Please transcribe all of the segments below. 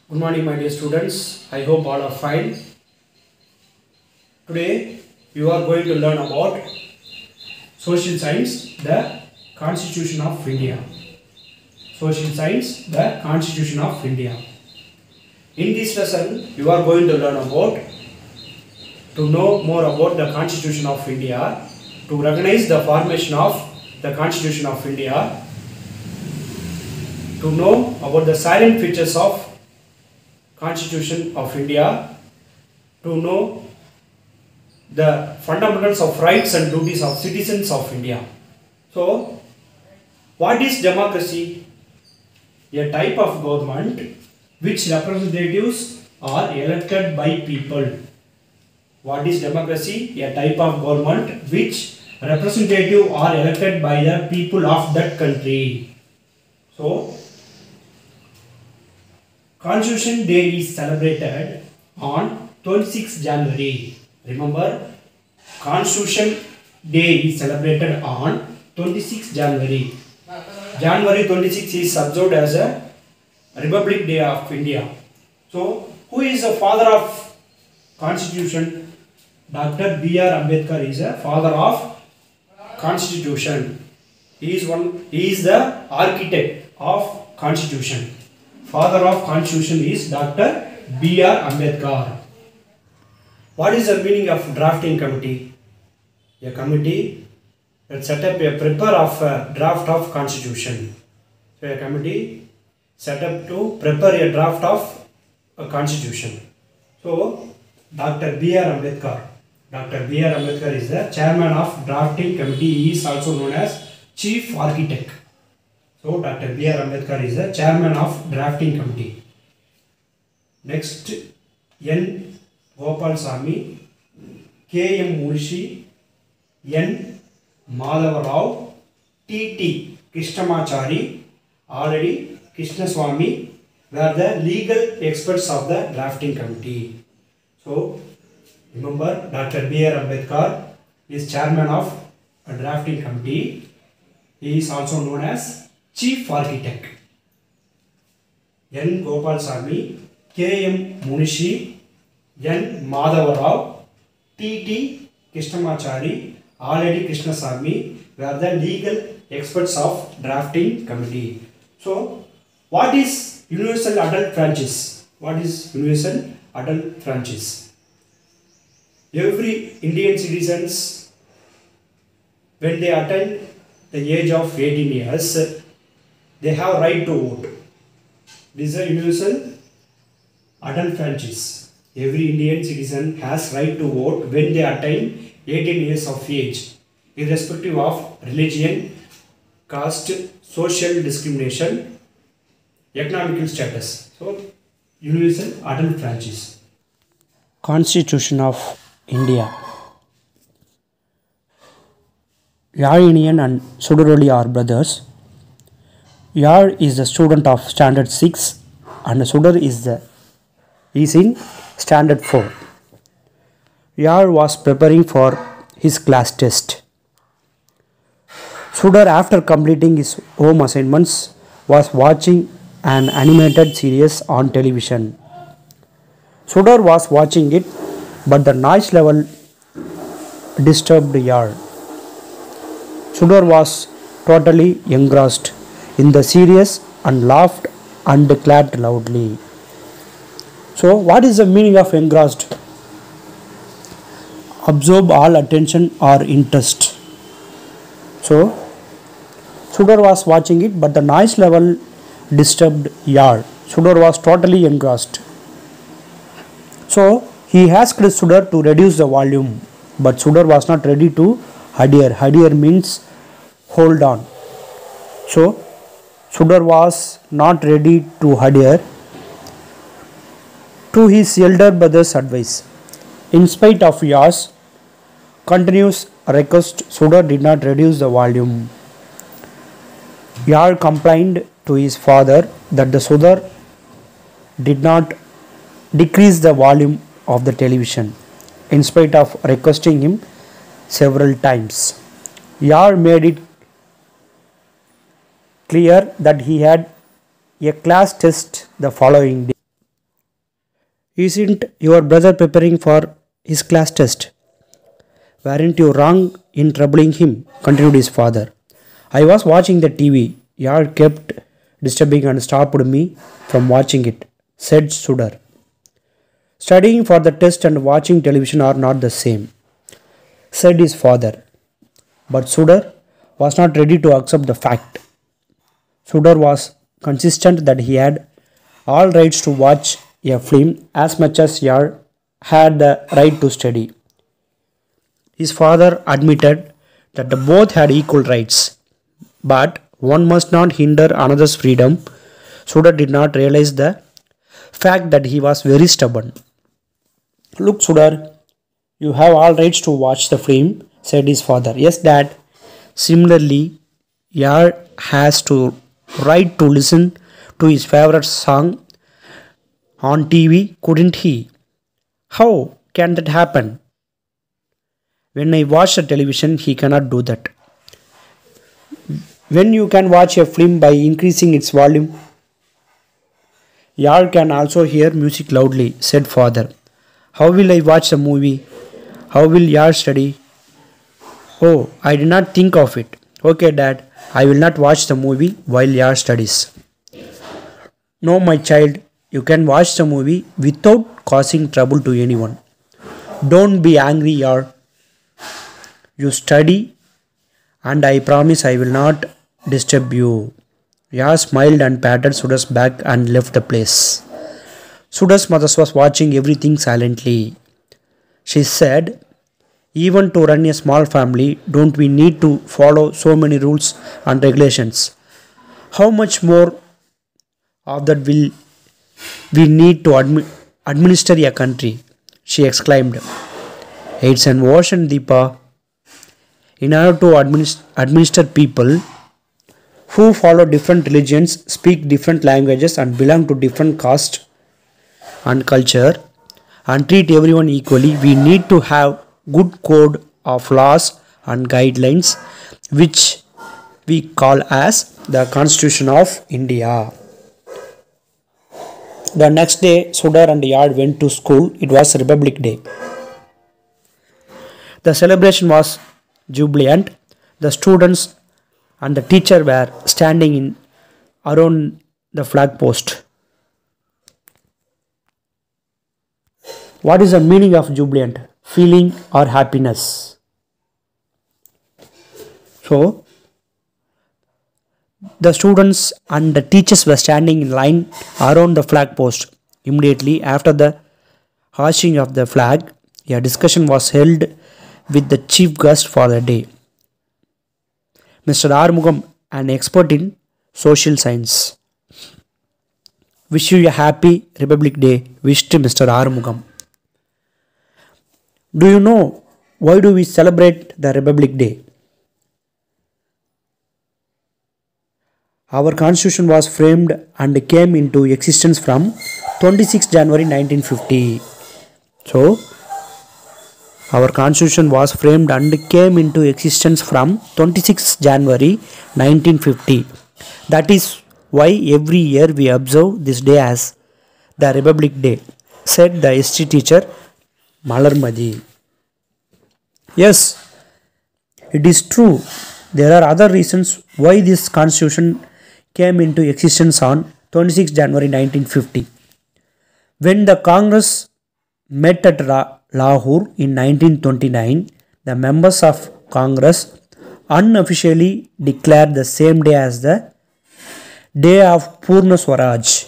Good morning, my dear students. I hope all are fine. Today, you are going to learn about social science, the Constitution of India. Social science, the Constitution of India. In this lesson, you are going to learn about to know more about the Constitution of India, to recognize the formation of the Constitution of India, to know about the silent features of Constitution of India, to know the fundamentals of rights and duties of citizens of India. So, what is democracy? A type of government which representatives are elected by people. What is democracy? A type of government which representatives are elected by the people of that country. So, Constitution Day is celebrated on 26 January. Remember, Constitution Day is celebrated on 26 January. January 26 is observed as a Republic Day of India. So, who is the father of Constitution? Dr. B.R. Ambedkar is the father of Constitution. He is the architect of Constitution. Father of Constitution is Dr. B.R. Ambedkar. What is the meaning of drafting committee? A committee that set up a prepare of a draft of Constitution. So a committee set up to prepare a draft of a Constitution. So Dr. B.R. Ambedkar. Dr. B.R. Ambedkar is the chairman of drafting committee. He is also known as chief architect. So, Dr. B.R. Ambedkar is the chairman of drafting committee. Next, N. Gopalswamy, K. M. Munshi, N. Madhava Rao, T. T. Krishnamachari, already Krishnaswamy were the legal experts of the drafting committee. So, remember Dr. B.R. Ambedkar is chairman of a drafting committee. He is also known as Chief Architect. N. Gopalswamy, K. M. Munshi, N. Madhava Rao, T. T. Krishnamachari, already Krishnaswamy were the legal experts of drafting committee. So, what is universal adult franchise? What is universal adult franchise? Every Indian citizens, when they attain the age of 18 years, they have right to vote. This is a universal adult franchise. Every Indian citizen has right to vote when they attain 18 years of age, irrespective of religion, caste, social discrimination, economical status. So, universal adult franchise. Constitution of India. Yarinian and Suduroli are brothers. Yar is the student of standard 6 and Sudur is in standard 4. Yar was preparing for his class test. Sudur, after completing his home assignments, was watching an animated series on television. Sudur was watching it, but the noise level disturbed Yar. Sudur was totally engrossed in the series and laughed and clapped loudly. So, what is the meaning of engrossed? Absorb all attention or interest. So, Sudur was watching it, but the noise level disturbed Yar. Sudur was totally engrossed. So, he asked Sudur to reduce the volume, but Sudur was not ready to adhere. Adhere means hold on. So, Sudur was not ready to adhere to his elder brother's advice. In spite of Yar's continuous request, Sudur did not reduce the volume. Yar complained to his father that the Sudur did not decrease the volume of the television, in spite of requesting him several times. Yar made it clear that he had a class test the following day. Isn't your brother preparing for his class test? Weren't you wrong in troubling him? Continued his father. I was watching the TV. Yard kept disturbing and stopped me from watching it, said Sudar. Studying for the test and watching television are not the same, said his father. But Sudar was not ready to accept the fact. Sudar was consistent that he had all rights to watch a film as much as Yar had the right to study. His father admitted that the both had equal rights, but one must not hinder another's freedom. Sudar did not realize the fact that he was very stubborn. Look, Sudar, you have all rights to watch the film, said his father. Yes, Dad. Similarly, Yar has to right to listen to his favorite song on TV, couldn't he? How can that happen? When I watch the television, he cannot do that. When you can watch a film by increasing its volume, Yar can also hear music loudly, said father. How will I watch the movie? How will Yar study? Oh, I did not think of it. Okay, Dad, I will not watch the movie while Yar studies. No, my child, you can watch the movie without causing trouble to anyone. Don't be angry, Yar. You study, and I promise I will not disturb you. Yar smiled and patted Sudar's back and left the place. Sudar's mother was watching everything silently. She said, even to run a small family, don't we need to follow so many rules and regulations? How much more of that will we need to administer a country? She exclaimed. It's an ocean, Deepa. In order to administer people who follow different religions, speak different languages, and belong to different caste and culture, and treat everyone equally, we need to have good code of laws and guidelines, which we call as the Constitution of India. The next day, Sudar and Yard went to school. It was Republic Day. The celebration was jubilant. The students and the teacher were standing in around the flag post. What is the meaning of jubilant? Feeling or happiness? So, the students and the teachers were standing in line around the flag post. Immediately after the hoisting of the flag, a discussion was held with the chief guest for the day, Mr. Armugam, an expert in social science. Wish you a happy Republic Day, wished Mr. Armugam. Do you know why do we celebrate the Republic Day? Our constitution was framed and came into existence from 26 January 1950. So, our constitution was framed and came into existence from 26 January 1950. That is why every year we observe this day as the Republic Day, said the history teacher Malarmadi. Yes, it is true. There are other reasons why this constitution came into existence on 26 January 1950. When the Congress met at Lahore in 1929, the members of Congress unofficially declared the same day as the Day of Purna Swaraj.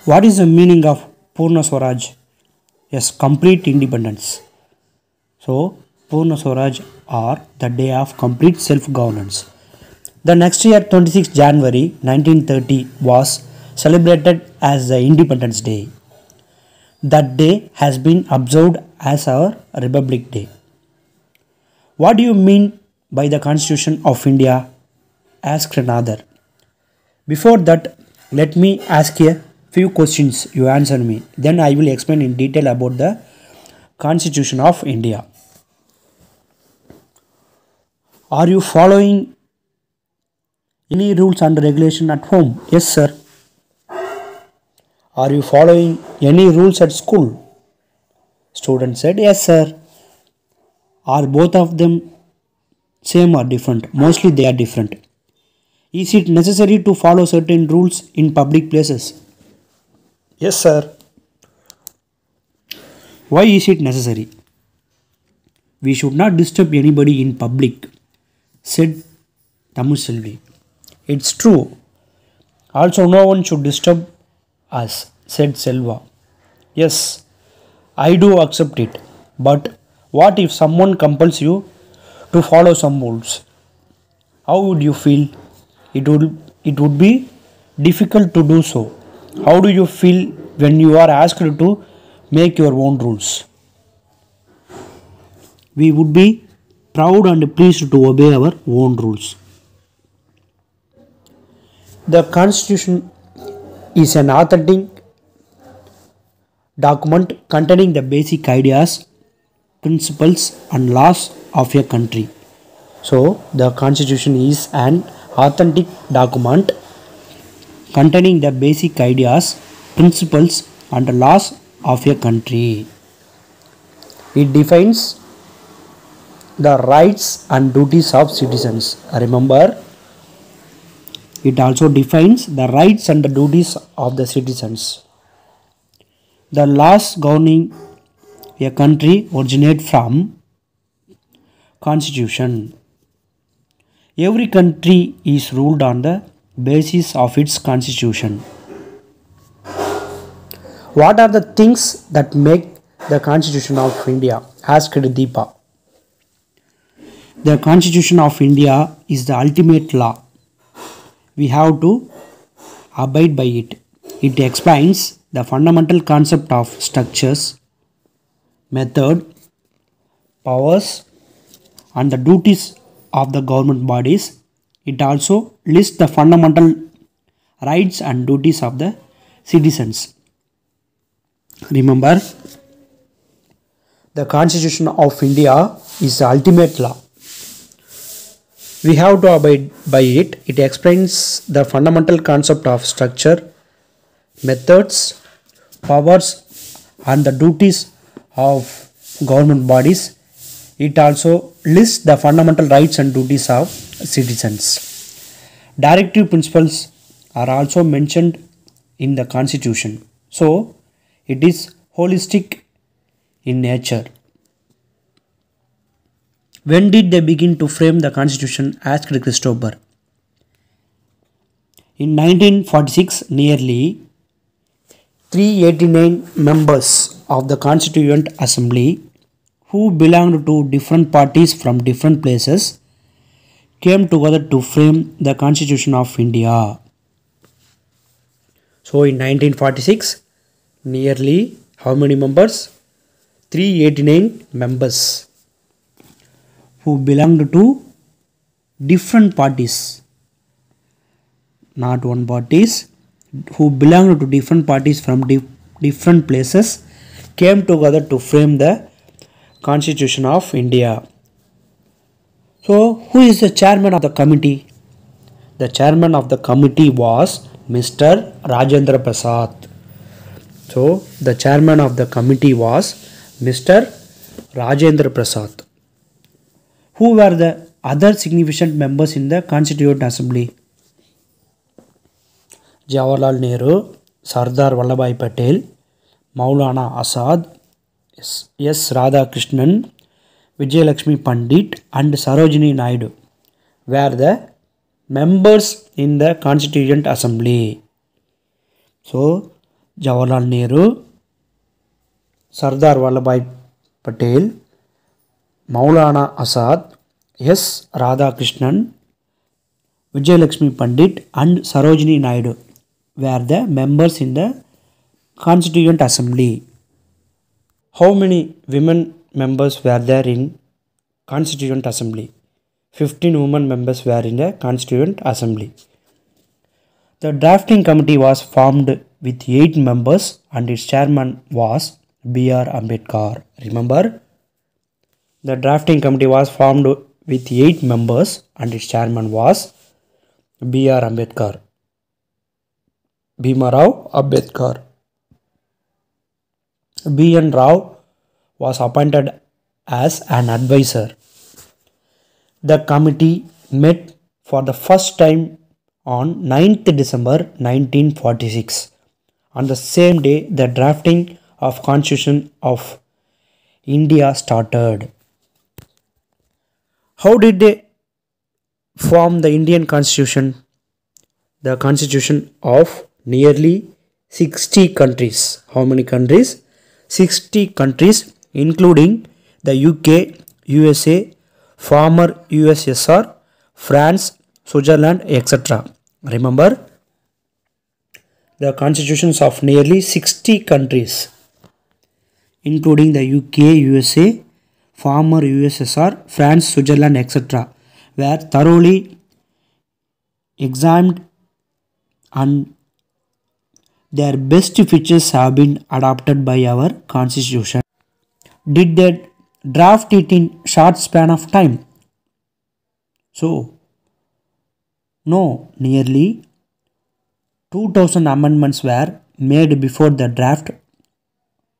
What is the meaning of Purna Swaraj? Yes, complete independence. So, Purna Swaraj or the Day of Complete Self-Governance. The next year, 26 January 1930 was celebrated as the Independence Day. That day has been observed as our Republic Day. What do you mean by the Constitution of India? Asked another. Before that, let me ask a few questions. You answer me. Then I will explain in detail about the Constitution of India. Are you following any rules and regulation at home? Yes, sir. Are you following any rules at school? Student said, yes, sir. Are both of them same or different? Mostly they are different. Is it necessary to follow certain rules in public places? Yes, sir. Why is it necessary? We should not disturb anybody in public, said Tamuselvi. It's true. Also, no one should disturb us, said Selva. Yes, I do accept it. But what if someone compels you to follow some rules? How would you feel? It would be difficult to do so. How do you feel when you are asked to make your own rules? We would be proud and pleased to obey our own rules. The Constitution is an authentic document containing the basic ideas, principles, and laws of a country. So, the Constitution is an authentic document containing the basic ideas, principles, and laws of a country. It defines the rights and duties of citizens. Remember, it also defines the rights and the duties of the citizens. The laws governing a country originate from Constitution. Every country is ruled on the basis of its constitution. What are the things that make the Constitution of India? Asked Deepa. The Constitution of India is the ultimate law. We have to abide by it. It explains the fundamental concept of structures, method, powers, and the duties of the government bodies. It also lists the fundamental rights and duties of the citizens. Remember, the Constitution of India is the ultimate law. We have to abide by it. It explains the fundamental concept of structure, methods, powers, and the duties of government bodies. It also lists the fundamental rights and duties of citizens. Directive principles are also mentioned in the Constitution. So, it is holistic in nature. When did they begin to frame the Constitution? Asked Christopher. In 1946, nearly 389 members of the Constituent Assembly who belonged to different parties from different places came together to frame the Constitution of India. So in 1946, nearly how many members? 389 members who belonged to different parties, not one parties, who belonged to different parties from different places came together to frame the Constitution of India. So, who is the chairman of the committee? The chairman of the committee was Mr. Rajendra Prasad. So, the chairman of the committee was Mr. Rajendra Prasad. Who were the other significant members in the Constituent Assembly? Jawaharlal Nehru, Sardar Vallabhbhai Patel, Maulana Azad, S. Radhakrishnan, Vijayalakshmi Pandit and Sarojini Naidu were the members in the Constituent Assembly. So, Jawaharlal Nehru, Sardar Vallabhbhai Patel, Maulana Azad, S. Radhakrishnan, Vijayalakshmi Pandit and Sarojini Naidu were the members in the Constituent Assembly. How many women members were there in Constituent Assembly? 15 women members were in the Constituent Assembly. The drafting committee was formed with 8 members and its chairman was B.R. Ambedkar. Remember, the drafting committee was formed with 8 members and its chairman was B.R. Ambedkar. Bhima Rao Ambedkar. B.N. Rao was appointed as an advisor. The committee met for the first time on 9th December 1946. On the same day, the drafting of Constitution of India started. How did they form the Indian Constitution? The Constitution of nearly 60 countries. How many countries? 60 countries, including the UK, USA, former USSR, France, Switzerland, etc. Remember, the constitutions of nearly 60 countries, including the UK, USA, former USSR, France, Switzerland, etc., were thoroughly examined and their best features have been adopted by our constitution. Did they draft it in short span of time? So, no, nearly 2000 amendments were made before the draft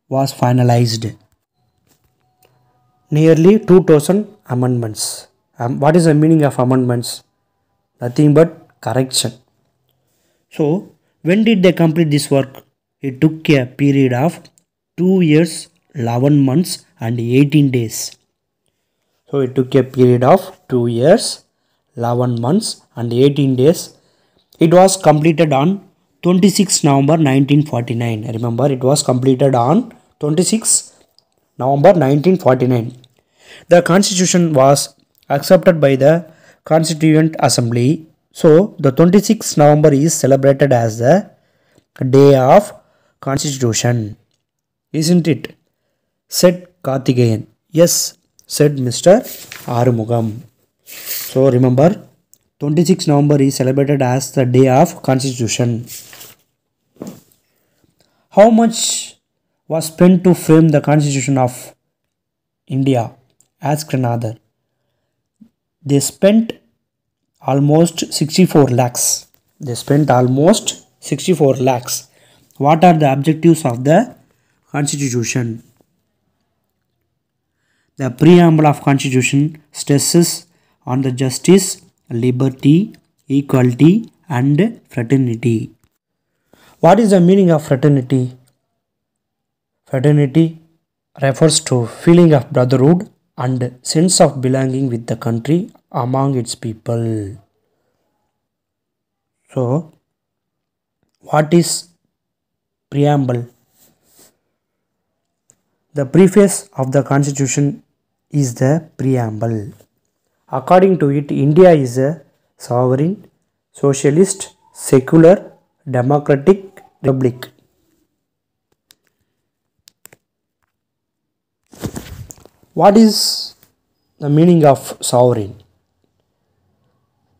was finalized. Nearly 2000 amendments. What is the meaning of amendments? Nothing but correction. So, when did they complete this work? It took a period of 2 years, 11 months and 18 days. So, it took a period of 2 years, 11 months and 18 days. It was completed on 26 November 1949. Remember, it was completed on 26 November 1949. The constitution was accepted by the Constituent Assembly. So, the 26th November is celebrated as the Day of Constitution. Isn't it? Said Karthikeyan. Yes, said Mr. Arumugam. So, remember, 26th November is celebrated as the Day of Constitution. How much was spent to frame the Constitution of India? Asked another. They spent almost 64 lakhs. They spent almost 64 lakhs. What are the objectives of the Constitution? The preamble of Constitution stresses on the justice, liberty, equality and fraternity. What is the meaning of fraternity? Fraternity refers to feeling of brotherhood and sense of belonging with the country among its people. So, what is preamble? The preface of the Constitution is the preamble. According to it, India is a sovereign, socialist, secular, democratic republic. What is the meaning of sovereign?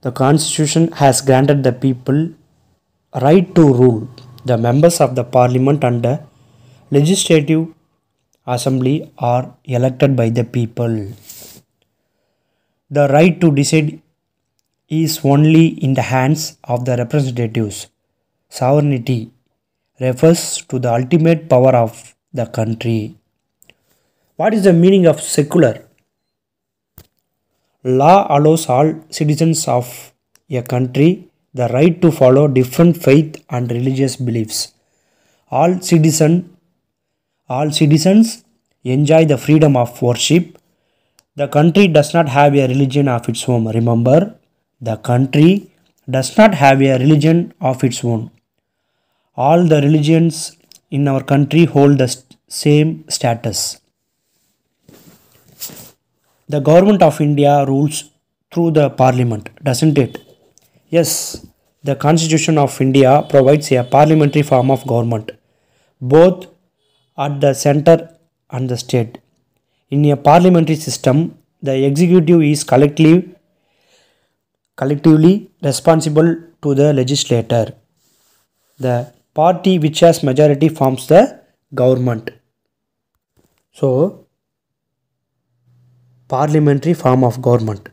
The Constitution has granted the people right to rule. The members of the Parliament and the Legislative Assembly are elected by the people. The right to decide is only in the hands of the representatives. Sovereignty refers to the ultimate power of the country. What is the meaning of secular? Law allows all citizens of a country the right to follow different faith and religious beliefs. All citizens enjoy the freedom of worship. The country does not have a religion of its own. Remember, the country does not have a religion of its own. All the religions in our country hold the same status. The government of India rules through the parliament, doesn't it? Yes, the Constitution of India provides a parliamentary form of government, both at the center and the state. In a parliamentary system, the executive is collectively responsible to the legislature. The party which has majority forms the government. So, parliamentary form of government.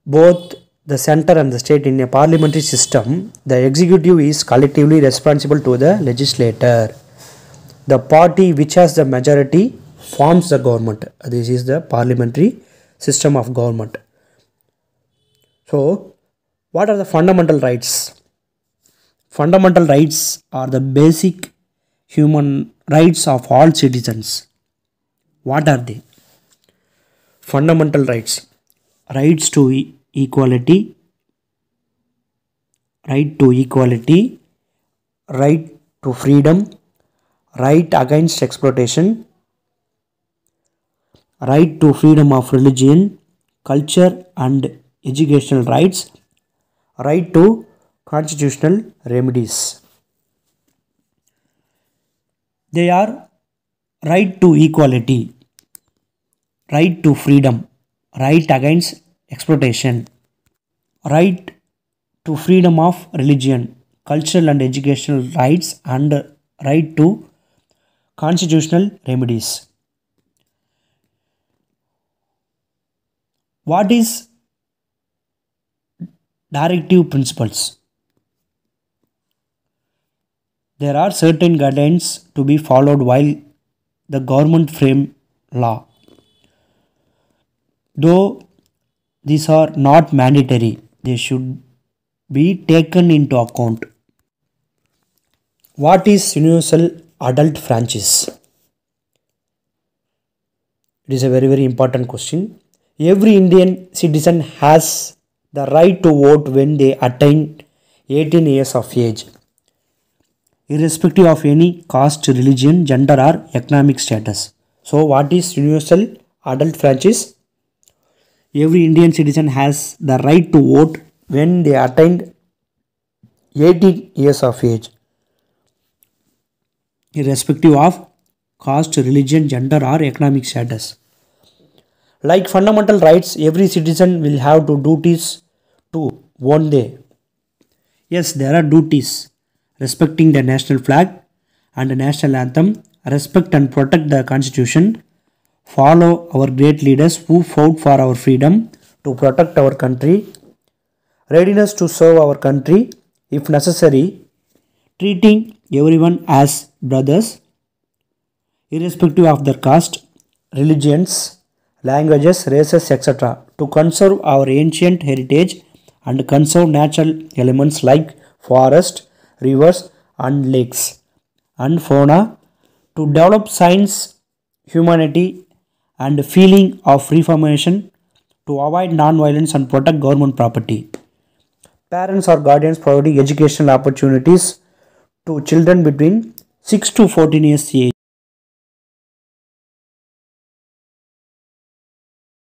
Both the center and the state. In a parliamentary system, the executive is collectively responsible to the legislature. The party which has the majority forms the government. This is the parliamentary system of government. So what are the fundamental rights? Fundamental rights are the basic human rights of all citizens. What are they? Fundamental rights: rights to equality, right to equality, right to freedom, right against exploitation, right to freedom of religion, culture and educational rights, right to constitutional remedies. They are right to equality, right to freedom, right against exploitation, right to freedom of religion, cultural and educational rights, and right to constitutional remedies. What is directive principles? There are certain guidelines to be followed while the government frame law. Though these are not mandatory, they should be taken into account. What is universal adult franchise? It is a very important question. Every Indian citizen has the right to vote when they attain 18 years of age, irrespective of any caste, religion, gender or economic status. So what is universal adult franchise? Every Indian citizen has the right to vote when they attained 18 years of age, irrespective of caste, religion, gender or economic status. Like fundamental rights, every citizen will have to duties too, won't they? Yes, there are duties: respecting the national flag and the national anthem, respect and protect the constitution, follow our great leaders who fought for our freedom to protect our country, readiness to serve our country if necessary, treating everyone as brothers, irrespective of their caste, religions, languages, races, etc., to conserve our ancient heritage and conserve natural elements like forest, rivers and lakes and fauna, to develop science, humanity and feeling of reformation, to avoid non-violence and protect government property. Parents or guardians providing educational opportunities to children between 6 to 14 years age.